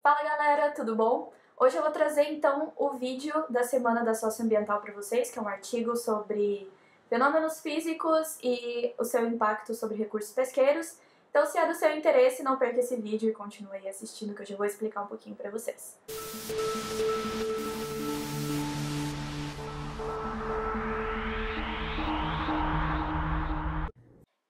Fala galera, tudo bom? Hoje eu vou trazer então o vídeo da Semana da Socioambiental para vocês, que é um artigo sobre fenômenos físicos e o seu impacto sobre recursos pesqueiros. Então, se é do seu interesse, não perca esse vídeo e continue aí assistindo, que eu já vou explicar um pouquinho para vocês.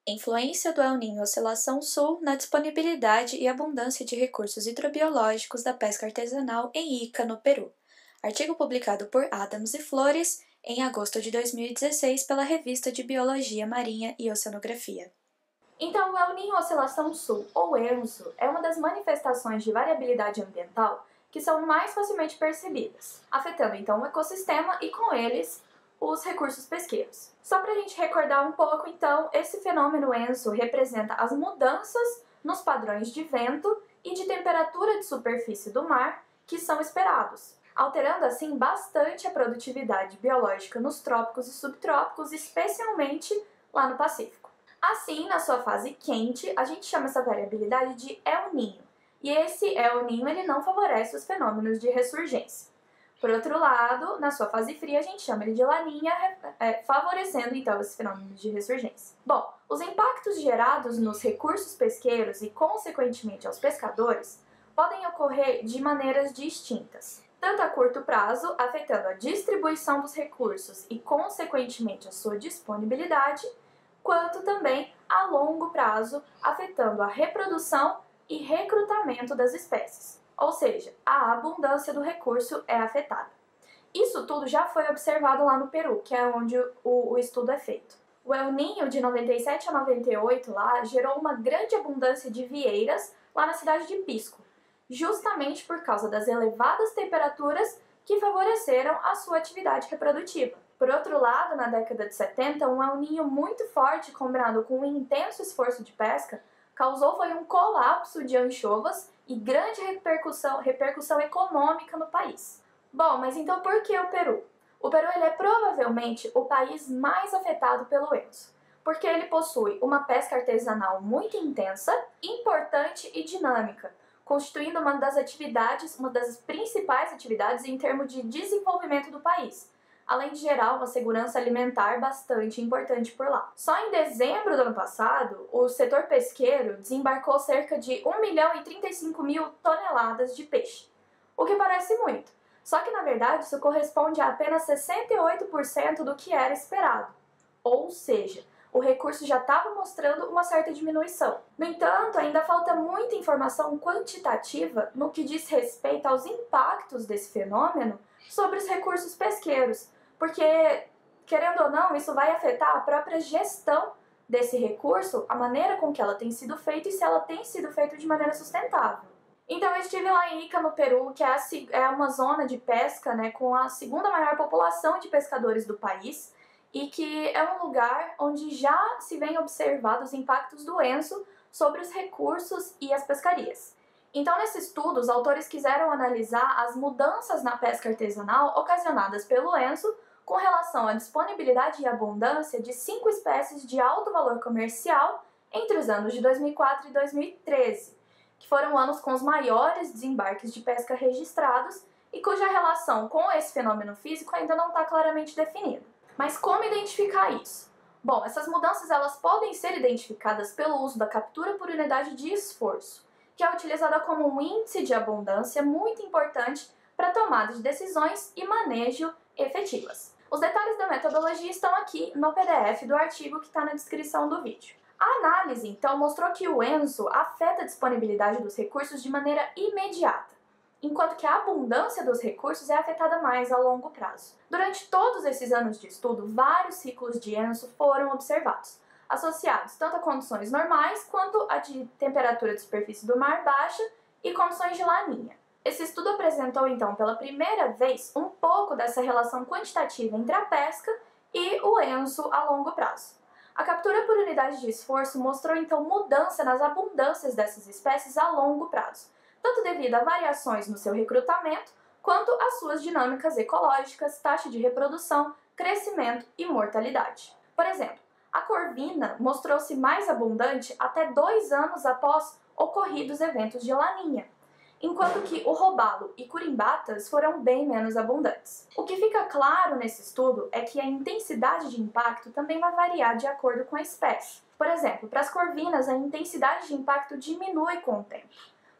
Influência do El Niño Oscilação Sul na disponibilidade e abundância de recursos hidrobiológicos da pesca artesanal em Ica, no Peru. Artigo publicado por Adams e Flores em agosto de 2016 pela Revista de Biologia Marinha e Oceanografia. Então, o El Niño Oscilação Sul, ou ENSO, é uma das manifestações de variabilidade ambiental que são mais facilmente percebidas, afetando então o ecossistema e, com eles, os recursos pesqueiros. Só para a gente recordar um pouco, então, esse fenômeno ENSO representa as mudanças nos padrões de vento e de temperatura de superfície do mar que são esperados, alterando assim bastante a produtividade biológica nos trópicos e subtrópicos, especialmente lá no Pacífico. Assim, na sua fase quente, a gente chama essa variabilidade de El Niño, e esse El Niño ele não favorece os fenômenos de ressurgência. Por outro lado, na sua fase fria, a gente chama ele de laninha, favorecendo então esse fenômeno de ressurgência. Bom, os impactos gerados nos recursos pesqueiros e, consequentemente, aos pescadores podem ocorrer de maneiras distintas, tanto a curto prazo, afetando a distribuição dos recursos e, consequentemente, a sua disponibilidade, quanto também a longo prazo, afetando a reprodução e recrutamento das espécies. Ou seja, a abundância do recurso é afetada. Isso tudo já foi observado lá no Peru, que é onde o estudo é feito. O El Niño de 97 a 98 lá gerou uma grande abundância de vieiras lá na cidade de Pisco, justamente por causa das elevadas temperaturas que favoreceram a sua atividade reprodutiva. Por outro lado, na década de 70, um El Niño muito forte combinado com um intenso esforço de pesca causou um colapso de anchovas e grande repercussão econômica no país. Bom, mas então por que o Peru? O Peru ele é provavelmente o país mais afetado pelo ENSO, porque ele possui uma pesca artesanal muito intensa, importante e dinâmica, constituindo uma das principais atividades em termos de desenvolvimento do país, além de gerar uma segurança alimentar bastante importante por lá. Só em dezembro do ano passado, o setor pesqueiro desembarcou cerca de 1.035.000 toneladas de peixe, o que parece muito. Só que, na verdade, isso corresponde a apenas 68% do que era esperado. Ou seja, o recurso já estava mostrando uma certa diminuição. No entanto, ainda falta muita informação quantitativa no que diz respeito aos impactos desse fenômeno sobre os recursos pesqueiros, porque, querendo ou não, isso vai afetar a própria gestão desse recurso, a maneira com que ela tem sido feita e se ela tem sido feita de maneira sustentável. Então eu estive lá em Ica, no Peru, que é uma zona de pesca, né, com a segunda maior população de pescadores do país, e que é um lugar onde já se vem observado os impactos do ENSO sobre os recursos e as pescarias. Então, nesse estudo, os autores quiseram analisar as mudanças na pesca artesanal ocasionadas pelo ENSO com relação à disponibilidade e abundância de 5 espécies de alto valor comercial entre os anos de 2004 e 2013, que foram anos com os maiores desembarques de pesca registrados e cuja relação com esse fenômeno físico ainda não está claramente definida. Mas como identificar isso? Bom, essas mudanças elas podem ser identificadas pelo uso da captura por unidade de esforço, que é utilizada como um índice de abundância muito importante para tomada de decisões e manejo efetivas. Os detalhes da metodologia estão aqui no PDF do artigo que está na descrição do vídeo. A análise, então, mostrou que o ENSO afeta a disponibilidade dos recursos de maneira imediata, enquanto que a abundância dos recursos é afetada mais a longo prazo. Durante todos esses anos de estudo, vários ciclos de ENSO foram observados, associados tanto a condições normais quanto a de temperatura de superfície do mar baixa e condições de laninha. Esse estudo apresentou, então, pela primeira vez, um pouco dessa relação quantitativa entre a pesca e o ENSO a longo prazo. A captura por unidade de esforço mostrou, então, mudança nas abundâncias dessas espécies a longo prazo, tanto devido a variações no seu recrutamento, quanto às suas dinâmicas ecológicas, taxa de reprodução, crescimento e mortalidade. Por exemplo, a corvina mostrou-se mais abundante até 2 anos após ocorridos eventos de laninha, enquanto que o robalo e curimbatas foram bem menos abundantes. O que fica claro nesse estudo é que a intensidade de impacto também vai variar de acordo com a espécie. Por exemplo, para as corvinas, a intensidade de impacto diminui com o tempo.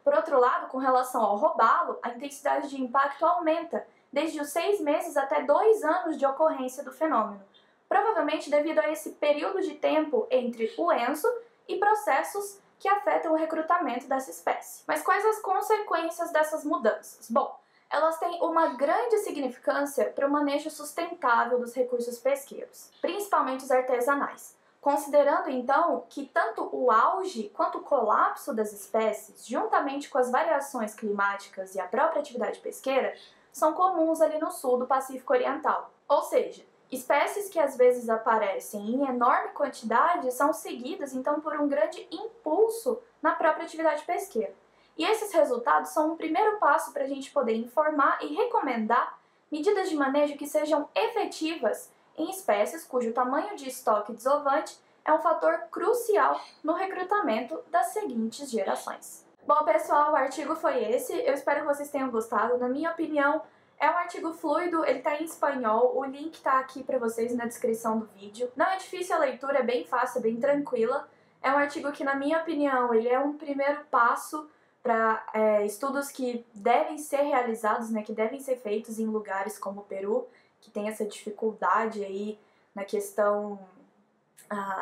Por outro lado, com relação ao robalo, a intensidade de impacto aumenta desde os 6 meses até 2 anos de ocorrência do fenômeno, provavelmente devido a esse período de tempo entre o ENSO e processos que afetam o recrutamento dessa espécie. Mas quais as consequências dessas mudanças? Bom, elas têm uma grande significância para o manejo sustentável dos recursos pesqueiros, principalmente os artesanais. Considerando então que tanto o auge quanto o colapso das espécies, juntamente com as variações climáticas e a própria atividade pesqueira, são comuns ali no sul do Pacífico Oriental. Ou seja, espécies que às vezes aparecem em enorme quantidade são seguidas então por um grande impulso na própria atividade pesqueira. E esses resultados são um primeiro passo para a gente poder informar e recomendar medidas de manejo que sejam efetivas em espécies cujo tamanho de estoque desovante é um fator crucial no recrutamento das seguintes gerações. Bom, pessoal, o artigo foi esse. Eu espero que vocês tenham gostado. Na minha opinião, é um artigo fluido, ele está em espanhol, o link está aqui para vocês na descrição do vídeo. Não é difícil a leitura, é bem fácil, é bem tranquila. É um artigo que, na minha opinião, ele é um primeiro passo para estudos que devem ser realizados, né, que devem ser feitos em lugares como o Peru, que tem essa dificuldade aí na questão,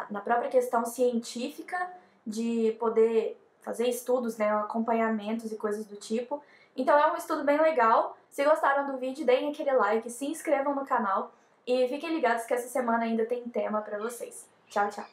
na própria questão científica de poder fazer estudos, né, acompanhamentos e coisas do tipo. Então é um estudo bem legal. Se gostaram do vídeo, deem aquele like, se inscrevam no canal e fiquem ligados que essa semana ainda tem tema pra vocês. Tchau, tchau!